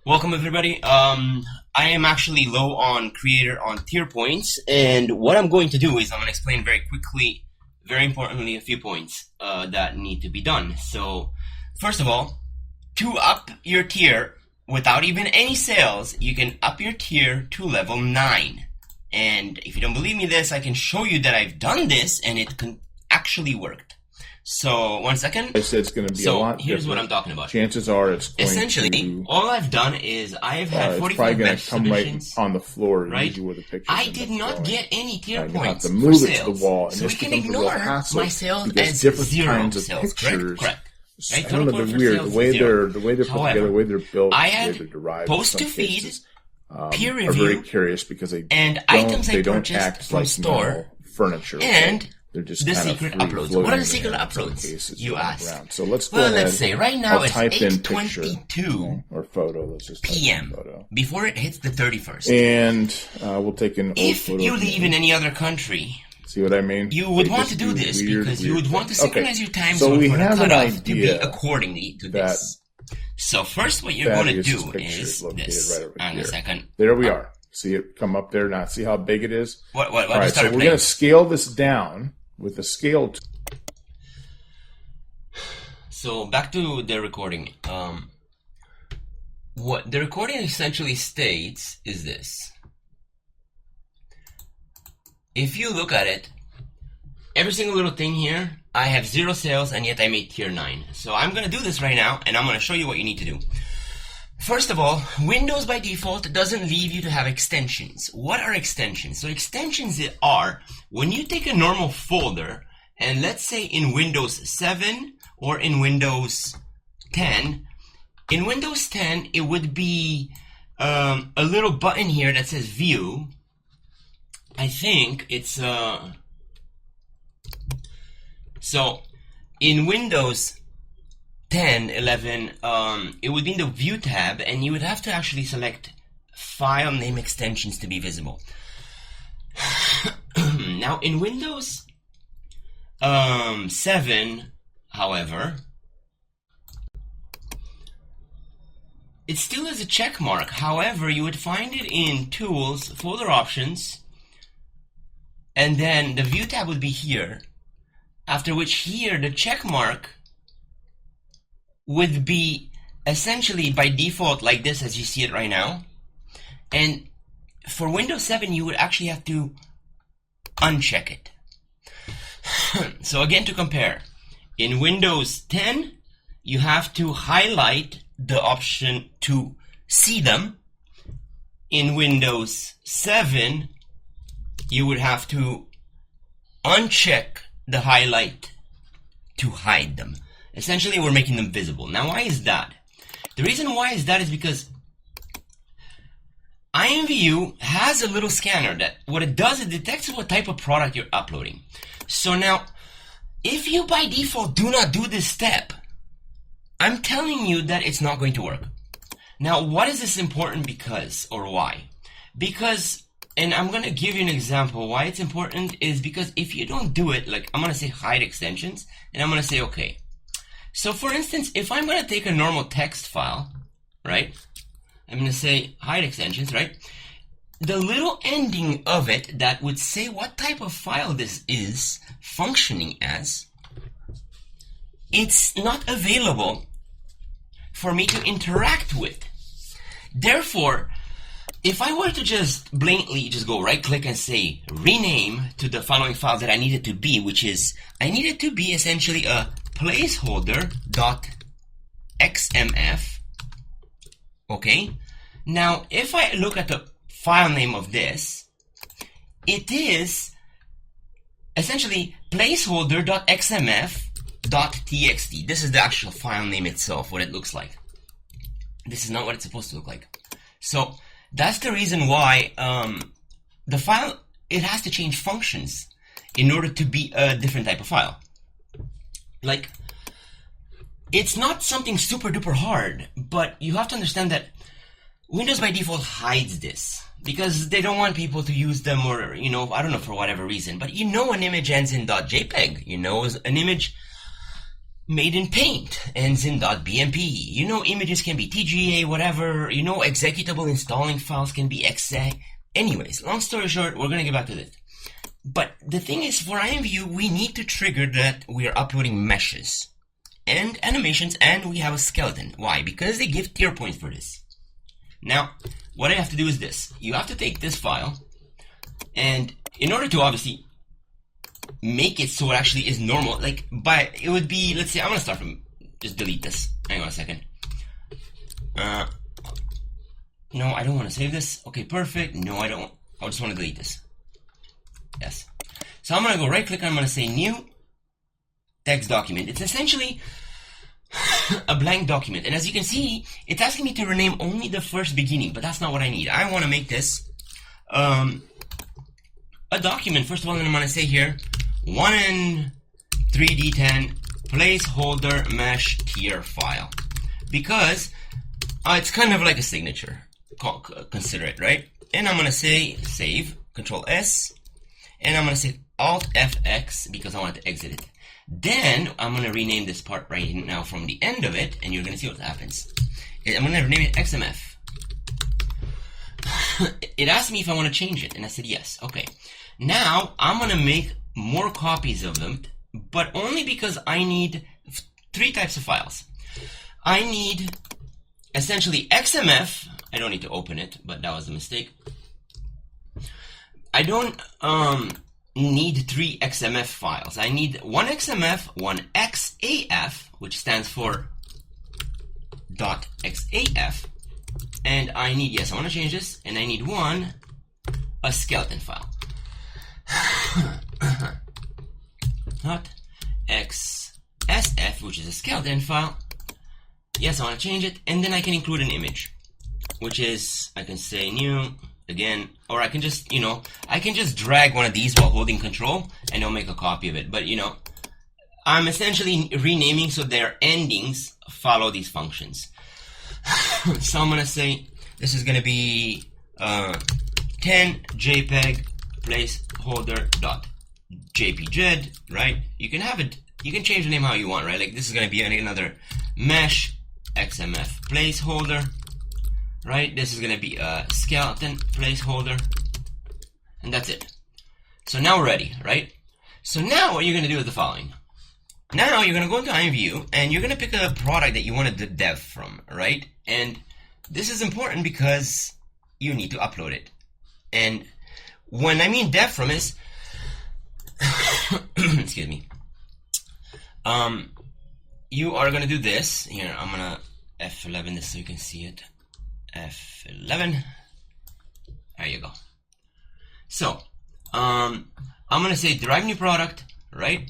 Welcome everybody. I am actually low on creator on tier points, and what I'm going to do is I'm going to explain very quickly, very importantly, a few points that need to be done. So, first of all, to up your tier without even any sales, you can up your tier to level 9. And if you don't believe me this, I can show you that I've done this and it actually worked. So, one second. I said it's going to be a lot different. Here's what I'm talking about. Chances are it's going essentially, all I've done is I've had 45 match submissions. Right on the floor, right? With the pictures I did not get any tier points to move for it sales. to the wall, and so we can ignore my sales as different 0 kinds of sales. pictures. Correct. I don't know, they're weird. The way they're put together, the way they're built, I the way had they're derived. post to feed, peer review, are very curious because they don't act from like store furniture, and they're just the secret uploads. What are the secret uploads? You ask. Around. So let's go well, ahead. let's say right now I'll it's type in 8:22 or photo. Let's just p.m. Photo. before it hits the 31st. And we'll take an if you live in any other country, see what I mean? You would want to do this because you would want to synchronize your time zone we for the have cutoff to be accordingly to this. So first, what you're going to do is this. Right on a second. There we are. See it come up there now. See how big it is? What All right, so we're going to scale this down with a scale tool. So back to the recording. What the recording essentially states is this. If you look at it, every single little thing here, I have 0 sales and yet I made tier 9. So I'm going to do this right now and I'm going to show you what you need to do. First of all, Windows by default doesn't leave you to have extensions. What are extensions? So extensions are when you take a normal folder and let's say in Windows 7 or in Windows 10, in Windows 10 it would be a little button here that says view. I think it's so in Windows 10, 11, it would be in the View tab, and you would have to actually select File Name Extensions to be visible. Now, in Windows 7, however, it still has a check mark. However, you would find it in Tools, Folder Options, and then the View tab would be here, after which here the check mark would be essentially by default like this as you see it right now. And for Windows 7 you would actually have to uncheck it. So again, to compare, in Windows 10 you have to highlight the option to see them. In Windows 7 you would have to uncheck the highlight to hide them. Essentially, we're making them visible. Now, why is that? The reason why is that is because imvu has a little scanner that what it does, it detects what type of product you're uploading. So now, if you by default do not do this step, I'm telling you that it's not going to work. Now, what is this important because, or why? Because, and I'm going to give you an example why it's important is because if you don't do it, like I'm going to say hide extensions, and I'm going to say okay. So for instance, if I'm going to take a normal text file, right, I'm going to say hide extensions, right, the little ending of it that would say what type of file this is functioning as, it's not available for me to interact with. Therefore, if I were to just blatantly just go right click and say rename to the following file that I need it to be, which is, I need it to be essentially a placeholder.xmf. Okay. Now, if I look at the file name of this, it is essentially placeholder.xmf.txt. This is the actual file name itself, what it looks like. This is not what it's supposed to look like. So that's the reason why the file, it has to change functions in order to be a different type of file. Like, it's not something super duper hard, but you have to understand that Windows by default hides this because they don't want people to use them, or, you know, I don't know, for whatever reason. But you know an image ends in .jpeg, you know, an image made in Paint, ends in .bmp. You know, images can be TGA, whatever. You know, executable installing files can be exe. Anyways, long story short, we're gonna get back to this. But the thing is, for imvu, we need to trigger that we are uploading meshes and animations, and we have a skeleton. Why? Because they give tier points for this. Now, what I have to do is this. You have to take this file, and in order to obviously make it so it actually is normal, like it would be, let's say, I'm gonna start from, just delete this. Hang on a second. No, I don't want to save this. Okay, perfect. No, I don't. I just want to delete this. Yes. So I'm gonna go right click, I'm gonna say new text document. It's essentially a blank document, and as you can see, it's asking me to rename only the first beginning, but that's not what I need. I want to make this a document. First of all, and I'm gonna say here 1 in 3D10 placeholder mesh tier file, because it's kind of like a signature. Consider it, right? And I'm gonna say save, Control S, and I'm gonna say Alt FX because I want to exit it. Then I'm gonna rename this part right now from the end of it, and you're gonna see what happens. I'm gonna rename it XMF. It asked me if I want to change it, and I said yes. Okay. Now I'm gonna make more copies of them, but only because I need 3 types of files. I need essentially XMF. I don't need to open it, but that was a mistake. I don't need 3 XMF files. I need 1 XMF, 1 XAF, which stands for .xaf, and I need, yes, I want to change this, and I need a skeleton file. Not XSF, which is a skeleton file. Yes, I want to change it, and then I can include an image, which is, I can say new again, or I can just, I can just drag one of these while holding control, and it'll make a copy of it. But, I'm essentially renaming so their endings follow these functions. So I'm going to say this is going to be 10 JPEG placeholder dot JPG, right? You can have it, you can change the name how you want, right? Like this is going to be another mesh XMF placeholder, right? This is going to be a skeleton placeholder, and that's it. So now we're ready, right? So now what you're going to do is the following. Now you're going to go into imvu, and you're going to pick a product that you want to dev from, right? And this is important because you need to upload it. And when I mean dev from is, excuse me, you are going to do this. Here, I'm going to F11 this so you can see it. F11. There you go. So, I'm going to say derive new product, right?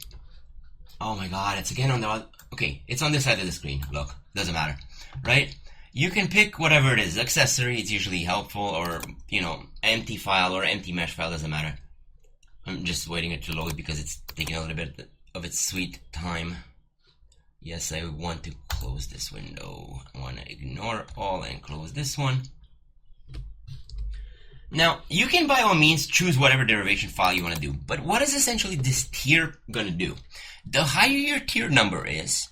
Oh my god, it's again on the, okay, it's on this side of the screen. Look, doesn't matter, right? You can pick whatever it is. Accessory, it's usually helpful, or, empty file or empty mesh file, doesn't matter. I'm just waiting it to load because it's taking a little bit of its sweet time. Yes, I want to close this window. I want to ignore all and close this one. Now, you can by all means choose whatever derivation file you want to do, but what is essentially this tier going to do? The higher your tier number is,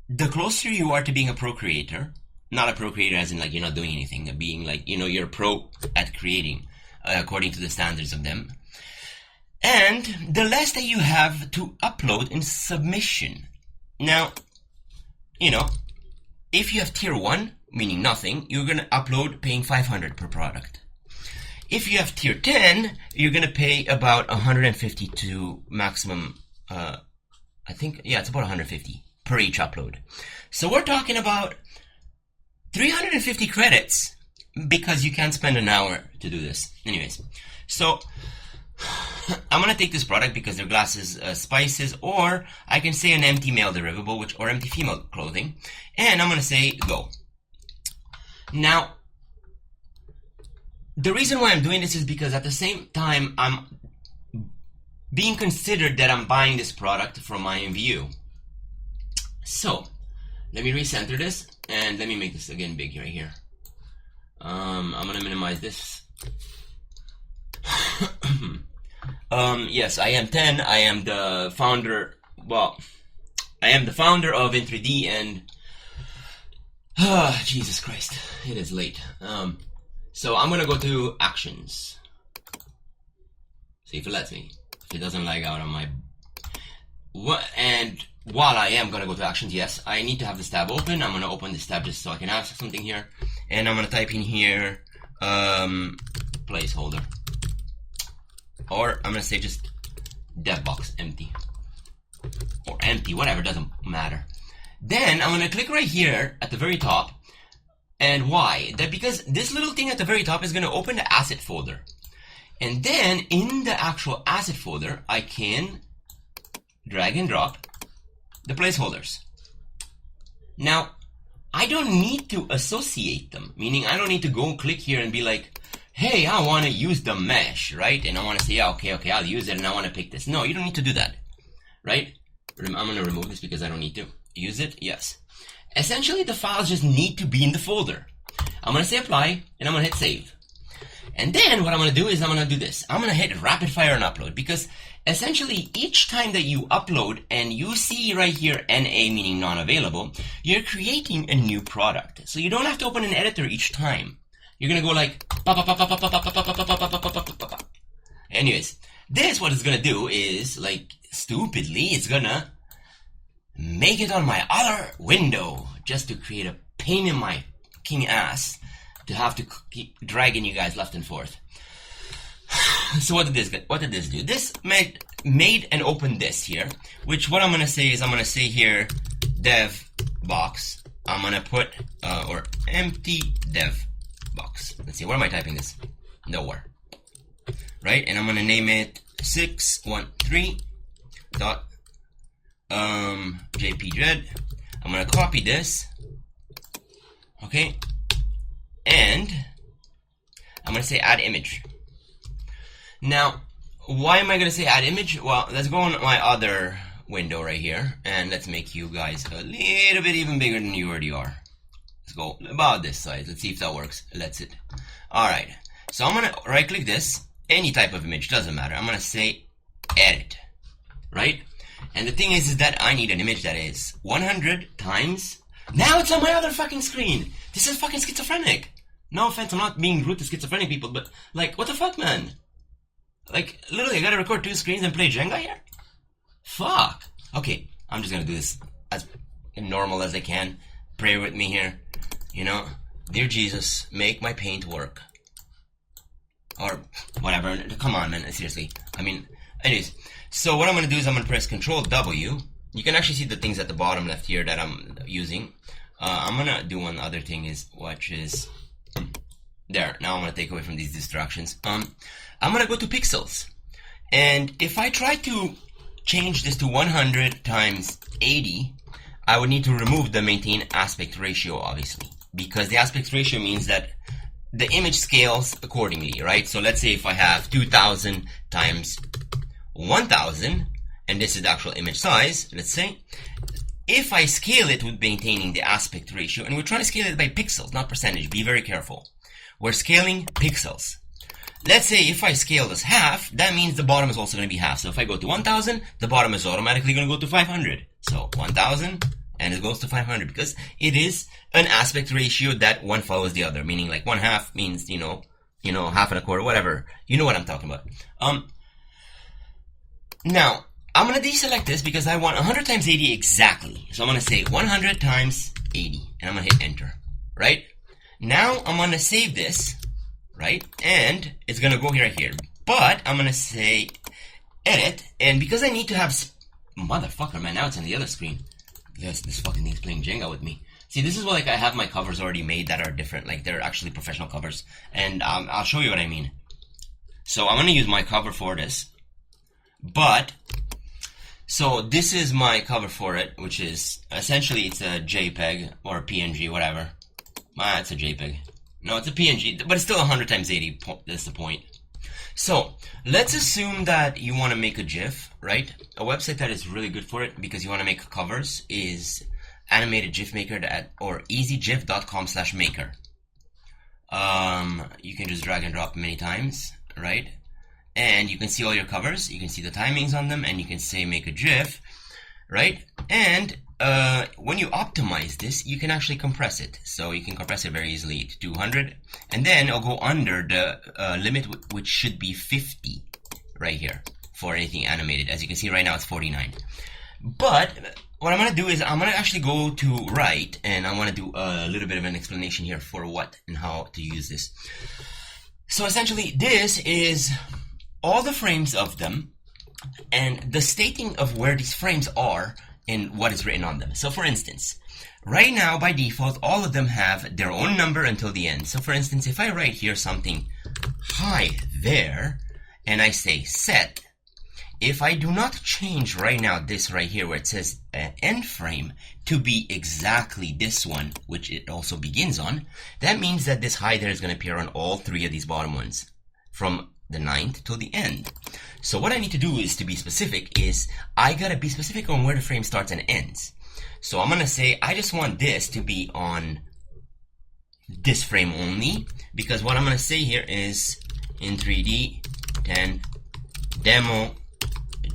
the closer you are to being a pro creator. Not a pro creator as in like you're not doing anything, being like, you're a pro at creating according to the standards of them. And the less that you have to upload in submission. Now, if you have tier 1, meaning nothing, you're going to upload paying 500 per product. If you have tier 10, you're going to pay about 150 to maximum, I think, yeah, it's about 150 per each upload. So we're talking about 350 credits because you can't spend an hour to do this. Anyways, so I'm going to take this product because their glass is spices, or I can say an empty male derivable, or empty female clothing, and I'm going to say go. Now, the reason why I'm doing this is because at the same time, I'm being considered that I'm buying this product from imvu. So, let me recenter this, and let me make this again big right here. I'm going to minimize this. Yes, I am 10. I am the founder. Well, I am the founder of In3D, and Jesus Christ, it is late. So I'm gonna go to actions. See if it lets me. If it doesn't lag out on my and while I am gonna go to actions, yes, I need to have this tab open. I'm gonna open this tab just so I can have something here, and I'm gonna type in here placeholder, or I'm gonna say just dev box empty or empty, whatever, doesn't matter. Then I'm gonna click right here at the very top. And why? That because this little thing at the very top is gonna open the asset folder. And then in the actual asset folder, I can drag and drop the placeholders. Now, I don't need to associate them, meaning I don't need to go click here and be like, hey, I want to use the mesh, right? And I want to say, yeah, okay, I'll use it, and I want to pick this. No, you don't need to do that, right? I'm going to remove this because I don't need to use it. Yes. Essentially, the files just need to be in the folder. I'm going to say apply, and I'm going to hit save. And then what I'm going to do is I'm going to do this. I'm going to hit rapid fire and upload, because essentially each time that you upload and you see right here NA meaning non-available, you're creating a new product. So you don't have to open an editor each time. You're going to go like anyways, this what it's going to do is like stupidly it's going to make it on my other window just to create a pain in my king ass to have to keep dragging you guys left and forth. So what did this do? This made and opened this here, which what I'm gonna say is I'm gonna say here dev box. I'm gonna put or empty dev box. Let's see, where am I typing this? Nowhere. Right? And I'm gonna name it 613 dot jpged. I'm gonna copy this. Okay. And I'm going to say add image. Now, why am I going to say add image? Well, let's go on my other window right here, and let's make you guys a little bit even bigger than you already are. Let's go about this size. Let's see if that works. Let's it. Alright, so I'm going to right click this, any type of image, doesn't matter. I'm going to say edit, right? And the thing is that I need an image that is 100 times. Now it's on my other fucking screen. This is fucking schizophrenic. No offense, I'm not being rude to schizophrenic people, but like, what the fuck, man? Like, literally, I gotta record 2 screens and play Jenga here? Fuck. Okay, I'm just gonna do this as normal as I can. Pray with me here. You know, dear Jesus, make my paint work. Or whatever. Come on, man, seriously. I mean, anyways. So what I'm gonna do is I'm gonna press Control W. You can actually see the things at the bottom left here that I'm using. I'm gonna do one other thing is, which is there. Now I'm gonna take away from these distractions. I'm gonna go to pixels, and if I try to change this to 100 times 80, I would need to remove the maintain aspect ratio, obviously, because the aspect ratio means that the image scales accordingly, right? So let's say if I have 2000 times 1000, and this is the actual image size, let's say, if I scale it with maintaining the aspect ratio, and we're trying to scale it by pixels, not percentage, be very careful. We're scaling pixels. Let's say if I scale this half, that means the bottom is also going to be half. So if I go to 1000, the bottom is automatically going to go to 500. So 1000, and it goes to 500, because it is an aspect ratio that one follows the other, meaning like 1/2 means, you know, half and a quarter, whatever. You know what I'm talking about. Now, I'm going to deselect this because I want 100 times 80 exactly. So I'm going to say 100 times 80, and I'm going to hit enter, right? Now I'm going to save this, right? And it's going to go right here. But I'm going to say edit, and because I need to have... Motherfucker, man, now it's on the other screen. Yes, this fucking thing's playing Jenga with me. See, this is what, like, I have my covers already made that are different. Like, they're actually professional covers. And I'll show you what I mean. So I'm going to use my cover for this. But... So this is my cover for it, which is essentially it's a JPEG or a PNG, whatever. It's a JPEG. No, it's a PNG, but it's still 100 times 80. That's the point. So let's assume that you want to make a GIF, right? A website that is really good for it because you want to make covers is animated GIF maker or easygif.com/maker. You can just drag and drop many times, right? And you can see all your covers, you can see the timings on them, and you can say make a GIF. right? And when you optimize this, you can actually compress it. So you can compress it very easily to 200, and then I'll go under the limit, which should be 50 right here for anything animated. As you can see right now, it's 49. But what I'm going to do is I'm going to actually go to right, and I want to do a little bit of an explanation here for what and how to use this. So essentially, this is all the frames of them, and the stating of where these frames are and what is written on them. So for instance, right now by default, all of them have their own number until the end. So for instance, if I write here something hi there, and I say set, if I do not change right now this right here where it says end frame to be exactly this one, which it also begins on, that means that this hi there is going to appear on all three of these bottom ones from the 9th till the end. So what I need to do is to be specific is I gotta be specific on where the frame starts and ends. So I'm gonna say I just want this to be on this frame only, because what I'm gonna say here is in 3D 10 demo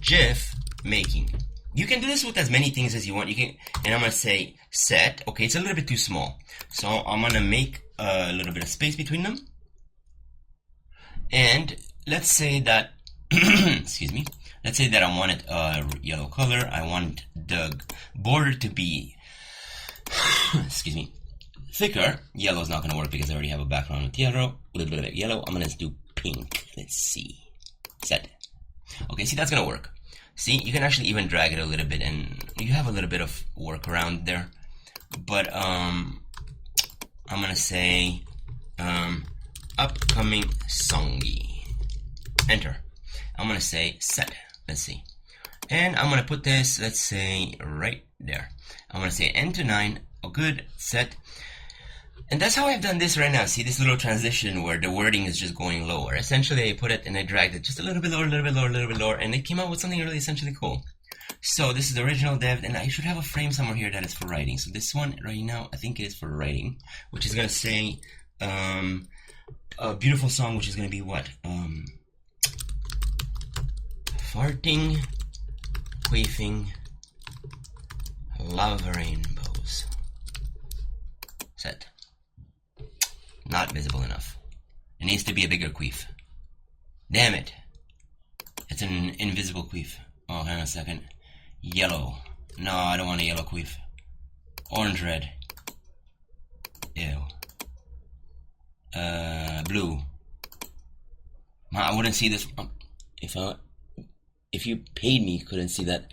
GIF making. You can do this with as many things as you want. You can, and I'm gonna say set. Okay, it's a little bit too small, so I'm gonna make a little bit of space between them. And let's say that, excuse me, let's say that I want it yellow color. I want the border to be, excuse me, thicker. Yellow is not going to work because I already have a background with yellow. A little bit of yellow. I'm going to do pink. Let's see. Set. Okay, see, that's going to work. See, you can actually even drag it a little bit, and you have a little bit of workaround there. But I'm going to say upcoming songy. Enter. I'm going to say set. Let's see. And I'm going to put this, let's say, right there. I'm going to say end to 9. Oh, good. Set. And that's how I've done this right now. See this little transition where the wording is just going lower. Essentially, I put it and I dragged it just a little bit lower, a little bit lower, a little bit lower, and it came out with something really essentially cool. So this is the original dev, and I should have a frame somewhere here that is for writing. So this one right now, I think it is for writing, which is going to say a beautiful song, which is going to be what? Farting, queefing, love rainbows. Set. Not visible enough. It needs to be a bigger queef. Damn it. It's an invisible queef. Oh, hang on a second. Yellow. No, I don't want a yellow queef. Orange red. Ew. Blue. I wouldn't see this if you paid me, you couldn't see that.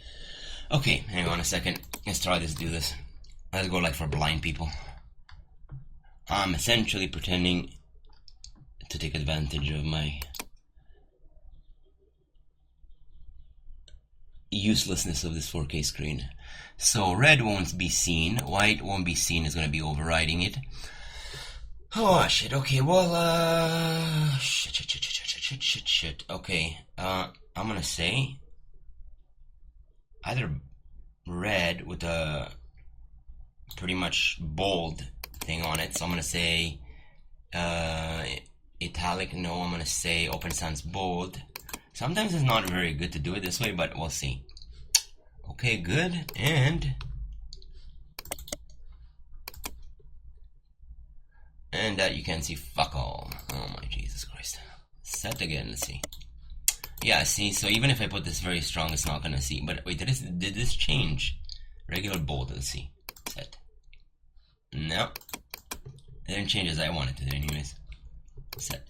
Okay, hang on a second. Let's try this, do this. Let's go like for blind people. I'm essentially pretending to take advantage of my uselessness of this 4K screen. So red won't be seen, white won't be seen, is going to be overriding it. Oh shit, okay, well, shit. Okay, I'm gonna say either red with a pretty much bold thing on it. So I'm gonna say italic. No, I'm gonna say open sans bold. Sometimes it's not very good to do it this way, but we'll see. Okay, good. And that you can see fuck all. Oh my Jesus Christ. Set again, let's see. Yeah, see, so even if I put this very strong, it's not gonna see. But wait, did this change? Regular bold, let's see. Set. No. It didn't change as I wanted to anyways. Set.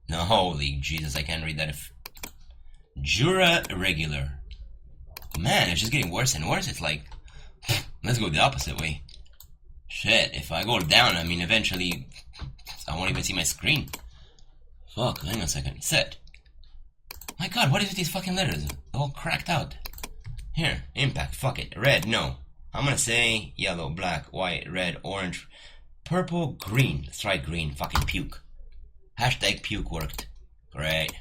No, holy Jesus, I can't read that. If Jura regular. Man, it's just getting worse and worse. It's like, let's go the opposite way. Shit, if I go down, I mean, eventually, I won't even see my screen. Fuck, hang on a second. Set. My god, what is with these fucking letters? All cracked out. Here, impact, fuck it. Red, no. I'm gonna say yellow, black, white, red, orange, purple, green. Let's try green, fucking puke. Hashtag puke worked. Great.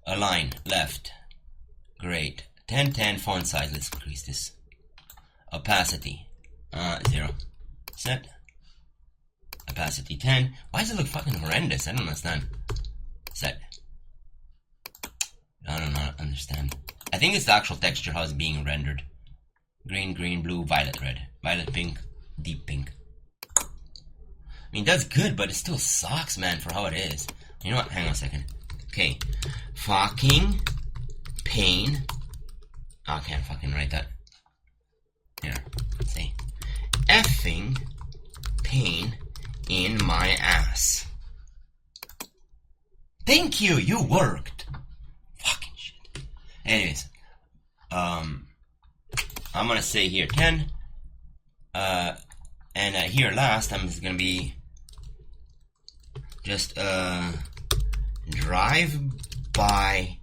Align, left. Great. 1010 font size, let's increase this. Opacity. 0. Set. Opacity 10. Why does it look fucking horrendous? I don't understand. Set. I do not understand. I think it's the actual texture how it's being rendered. green, green, blue, violet, red, violet, pink, deep pink. I mean, that's good, but it still sucks, man, for how it is. You know what? Hang on a second. Okay. Fucking pain. Oh, I can't fucking write that. Here. Let's see. Effing pain in my ass. Thank you, you worked. Fucking shit. Anyways. I'm gonna say here 10. And here last, I'm just gonna be just drive-by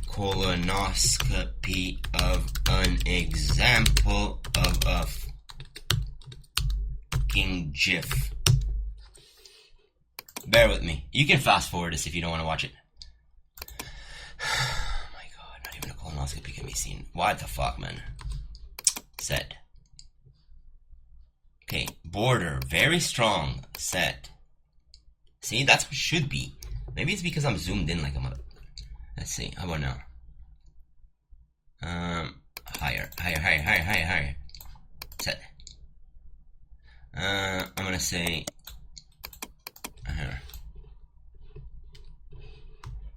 colonoscopy of an example of a fucking GIF. Bear with me. You can fast forward this if you don't want to watch it. Oh my god, not even a colonoscopy can be seen. What the fuck, man? Set. Okay, border, very strong, set. See, that's what it should be. Maybe it's because I'm zoomed in like a mother. Let's see, how about now? Higher. Set. I'm gonna say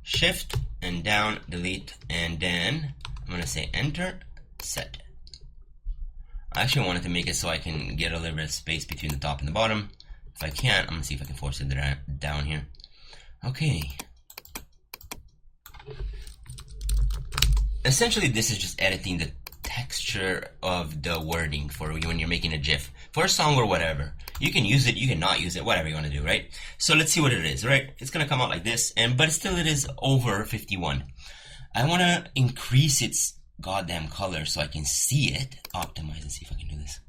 shift and down, delete, and then I'm gonna say enter, set. I actually wanted to make it so I can get a little bit of space between the top and the bottom. If I can't, I'm gonna see if I can force it down here. Okay. Essentially, this is just editing the texture of the wording for when you're making a GIF. For a song or whatever. You can use it, you can not use it, whatever you want to do, right? So let's see what it is, right? It's gonna come out like this, but still it is over 51. I wanna increase its goddamn color so I can see it. Optimize and see if I can do this.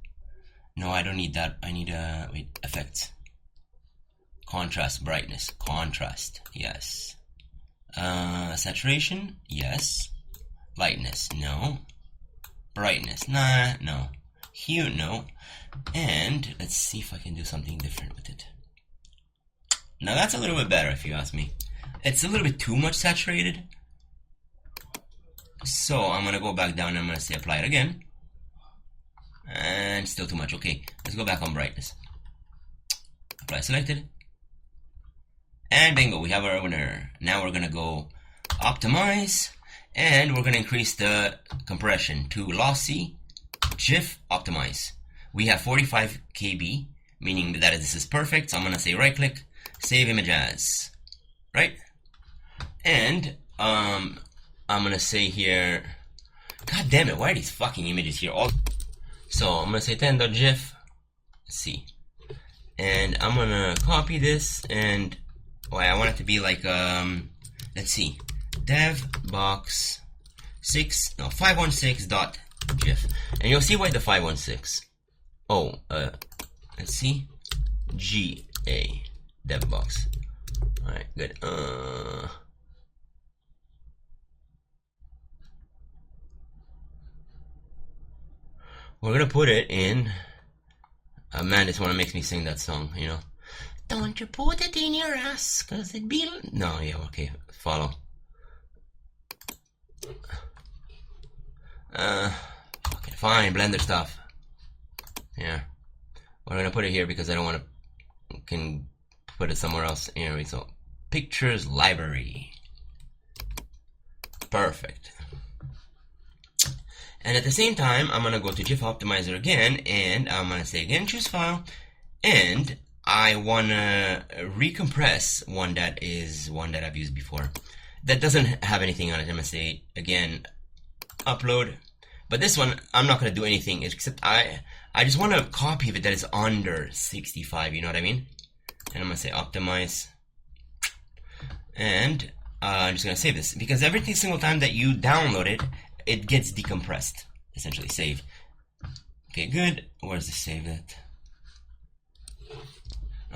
No, I don't need that. I need wait, effects. Contrast, brightness, contrast, yes. Saturation, yes. Lightness, no. Brightness, nah, no. Hue, no. And let's see if I can do something different with it. Now that's a little bit better if you ask me. It's a little bit too much saturated. So I'm gonna go back down and I'm gonna say apply it again. And still too much. Okay, let's go back on brightness. Apply selected. And bingo, we have our winner. Now we're gonna go optimize and we're gonna increase the compression to lossy, GIF optimize. We have 45 KB, meaning that this is perfect. So I'm gonna say right click, save image as, right? And I'm gonna say here, god damn it, why are these fucking images here? So I'm gonna say 10.gif, let's see. And I'm gonna copy this and, I want it to be like, let's see, dev box 516.gif. And you'll see why the 516. Let's see, GA, dev box. Alright, good. We're gonna put it in. Man, this one makes me sing that song, you know. Don't you put it in your ass, cause it be. No, yeah, okay, follow. Okay, fine, Blender stuff. Yeah. We're gonna put it here because I don't want to. Can put it somewhere else. Anyway, so pictures library. Perfect. And at the same time, I'm gonna go to GIF Optimizer again, and I'm gonna say again, choose file, and I wanna recompress one that I've used before, that doesn't have anything on it. I'm gonna say again, upload, but this one I'm not gonna do anything except I just want a copy of it that is under 65. You know what I mean? And I'm gonna say optimize, and I'm just gonna save this because every single time that you download it, it gets decompressed, essentially saved. Okay, good. Where's the save at?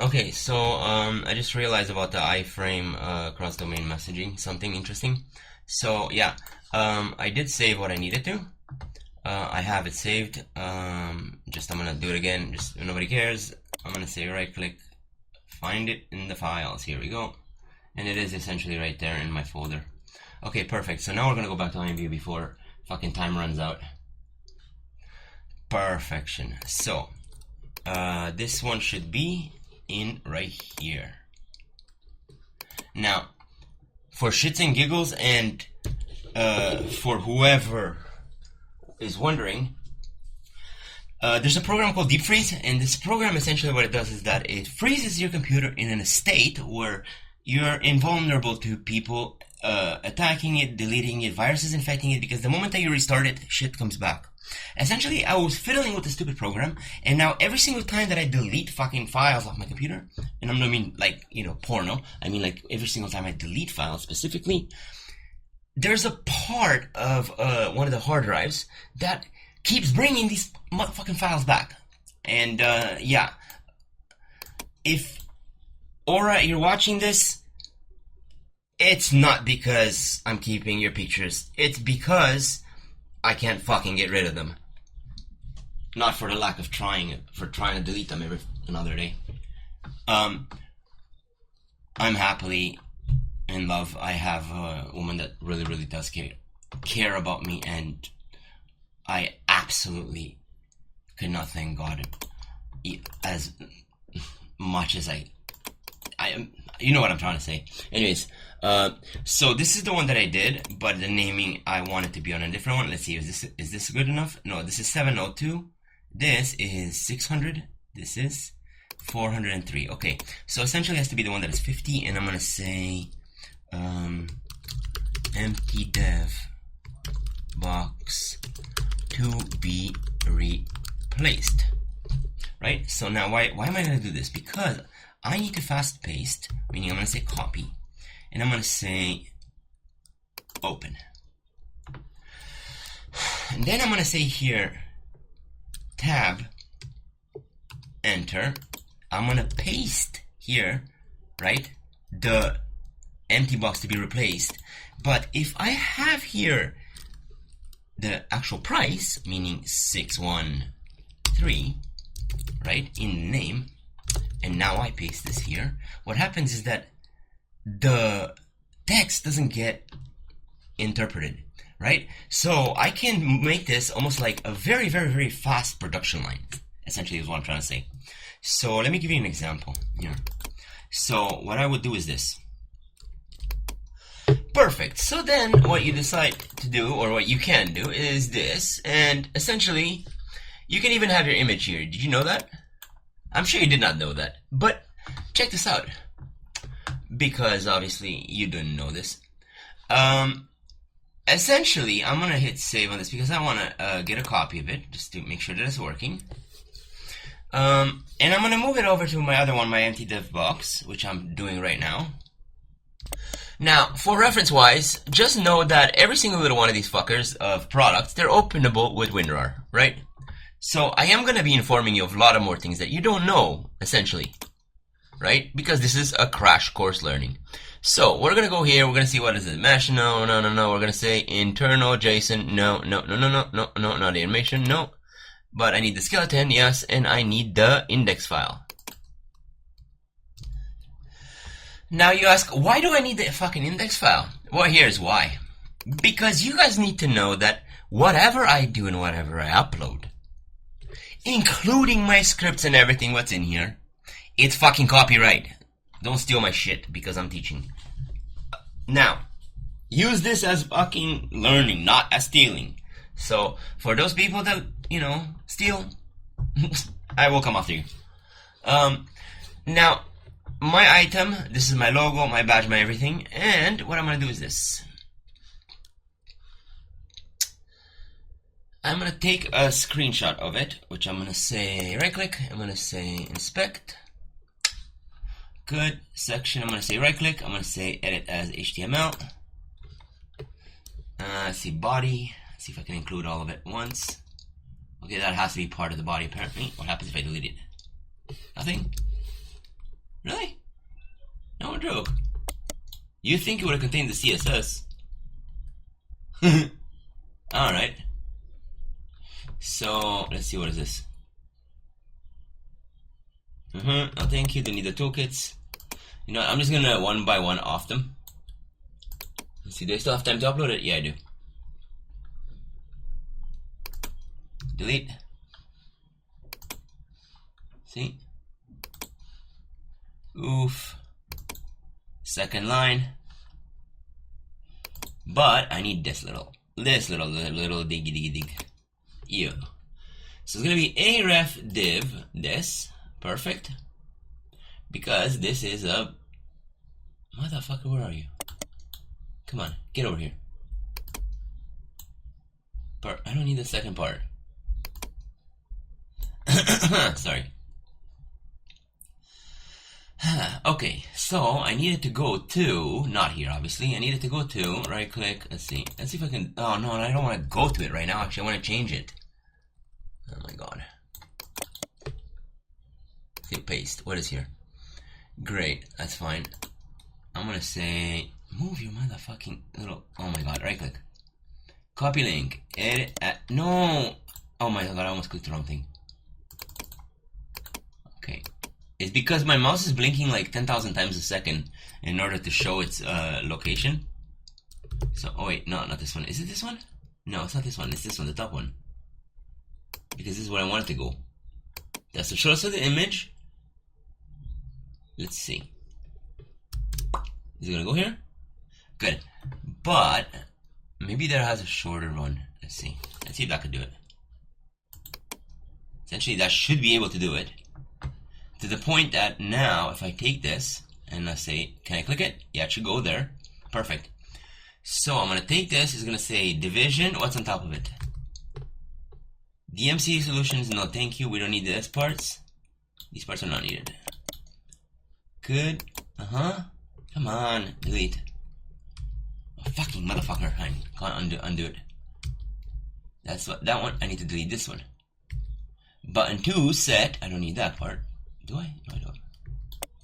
Okay, so I just realized about the iframe cross-domain messaging, something interesting. So yeah, I did save what I needed to. I have it saved. I'm gonna do it again. Just nobody cares. I'm gonna say right-click, find it in the files. Here we go, and it is essentially right there in my folder. Okay, perfect. So now we're gonna go back to imvu before fucking time runs out. Perfection. So this one should be in right here. Now, for shits and giggles, and for whoever is wondering, there's a program called Deep Freeze, and this program, essentially what it does is that it freezes your computer in a state where you're invulnerable to people attacking it, deleting it, viruses infecting it, because the moment that you restart it, shit comes back. Essentially, I was fiddling with the stupid program, and now every single time that I delete fucking files off my computer, and I don't mean like, you know, porno, I mean like every single time I delete files specifically, there's a part of one of the hard drives that keeps bringing these motherfucking files back. And yeah, if Aura, you're watching this, it's not because I'm keeping your pictures, it's because I can't fucking get rid of them. Not for the lack of trying to delete them every another day. I'm happily in love. I have a woman that really does care about me, and I absolutely could not thank God as much as I you know what I'm trying to say. Anyways, so this is the one that I did, but the naming, I want it to be on a different one. Let's see, is this good enough? No, this is 702. This is 600. This is 403. Okay, so essentially it has to be the one that is 50, and I'm gonna say empty dev box to be replaced. Right? So now why am I gonna do this? Because I need to fast paste, meaning I'm going to say copy, and I'm going to say open. And then I'm going to say here, tab, enter. I'm going to paste here, right, the empty box to be replaced. But if I have here the actual price, meaning 613, right, in the name, and now I paste this here, what happens is that the text doesn't get interpreted, right? So I can make this almost like a very fast production line, essentially is what I'm trying to say. So let me give you an example here. So what I would do is this. Perfect. So then what you decide to do, or what you can do, is this, and essentially you can even have your image here. Did you know that? I'm sure you did not know that, but check this out, because obviously you didn't know this. Essentially, I'm going to hit save on this because I want to get a copy of it, just to make sure that it's working. And I'm going to move it over to my other one, my empty dev box, which I'm doing right now. Now, for reference-wise, just know that every single little one of these fuckers of products, they're openable with WinRAR, right? So I am going to be informing you of a lot of more things that you don't know, essentially, right? Because this is a crash course learning. So we're going to go here, we're going to see what is it, mesh, no, we're going to say internal JSON, no, not the animation, no. But I need the skeleton, yes, and I need the index file. Now you ask, why do I need the fucking index file? Well, here's why. Because you guys need to know that whatever I do and whatever I upload, including my scripts and everything what's in here, it's fucking copyright. Don't steal my shit because I'm teaching. Now, use this as fucking learning, not as stealing. So, for those people that, you know, steal, I will come after you. Now, my item, this is my logo, my badge, my everything, and what I'm going to do is this. I'm going to take a screenshot of it, which I'm going to say right click, I'm going to say inspect, good, section, I'm going to say right click, I'm going to say edit as HTML, see body, see if I can include all of it once. Okay, that has to be part of the body apparently. What happens if I delete it? Nothing? Really? No joke. You think it would have contained the CSS. Alright. So, let's see, what is this? Oh, thank you, don't need the toolkits. You know what, I'm just gonna one by one off them. Let's see, do I still have time to upload it? Yeah, I do. Delete. See? Oof. Second line. But I need this little diggy dig. Ew. So it's gonna be a ref div this. Perfect. Because this is a motherfucker, where are you? Come on, get over here. I don't need the second part. Sorry. Okay, so I needed to go to, not here obviously, I needed to go to, right click, let's see if I can, oh no, I don't want to go to it right now, actually I want to change it. Oh my god. Okay, paste, what is here? Great, that's fine. I'm gonna say, move your motherfucking little, oh my god, right click. Copy link, edit, no! Oh my god, I almost clicked the wrong thing. Okay. It's because my mouse is blinking like 10,000 times a second in order to show its location. So, oh wait, no, not this one. Is it this one? No, it's not this one. It's this one, the top one. Because this is where I want it to go. That's to show us the image. Let's see. Is it gonna go here? Good. But maybe there has a shorter one. Let's see. Let's see if that could do it. Essentially, that should be able to do it. To the point that now, if I take this, and let's say, can I click it? Yeah, it should go there. Perfect. So I'm going to take this, it's going to say division, what's on top of it? DMC solutions, no thank you, we don't need these parts. These parts are not needed. Good, come on, delete. Oh, fucking motherfucker, I can't undo it. That's what, that one, I need to delete this one. Button 2, set, I don't need that part. Do I? No, I don't.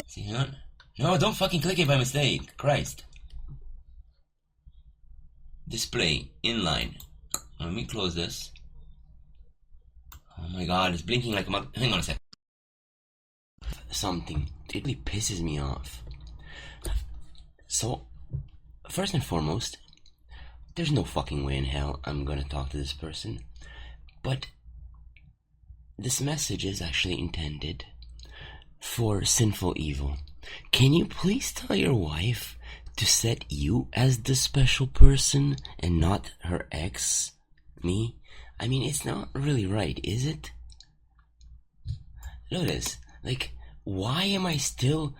See, hang on. No, don't fucking click it by mistake. Christ. Display, inline. Let me close this. Oh my god, it's blinking like a mother. Hang on a sec. Something. It really pisses me off. So, first and foremost, there's no fucking way in hell I'm gonna talk to this person. But this message is actually intended for sinful evil. Can you please tell your wife to set you as the special person and not her ex, me? I mean, it's not really right, is it? Look at this. Like, why am I still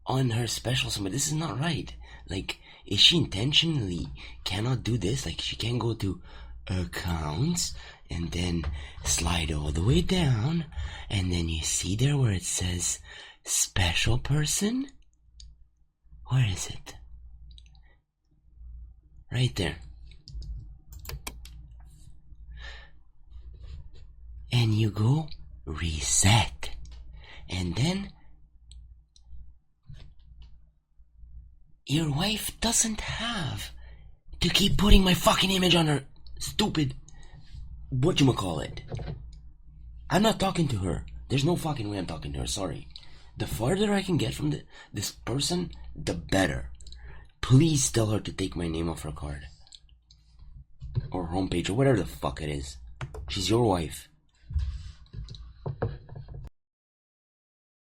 on her special somebody? This is not right. Like, is she intentionally cannot do this? Like, she can't go to accounts and then slide all the way down, and then you see there where it says special person? Where is it? Right there. And you go reset, and then your wife doesn't have to keep putting my fucking image on her stupid whatchamacallit. I'm not talking to her. There's no fucking way I'm talking to her, sorry. The farther I can get from this person, the better. Please tell her to take my name off her card. Or homepage, or whatever the fuck it is. She's your wife.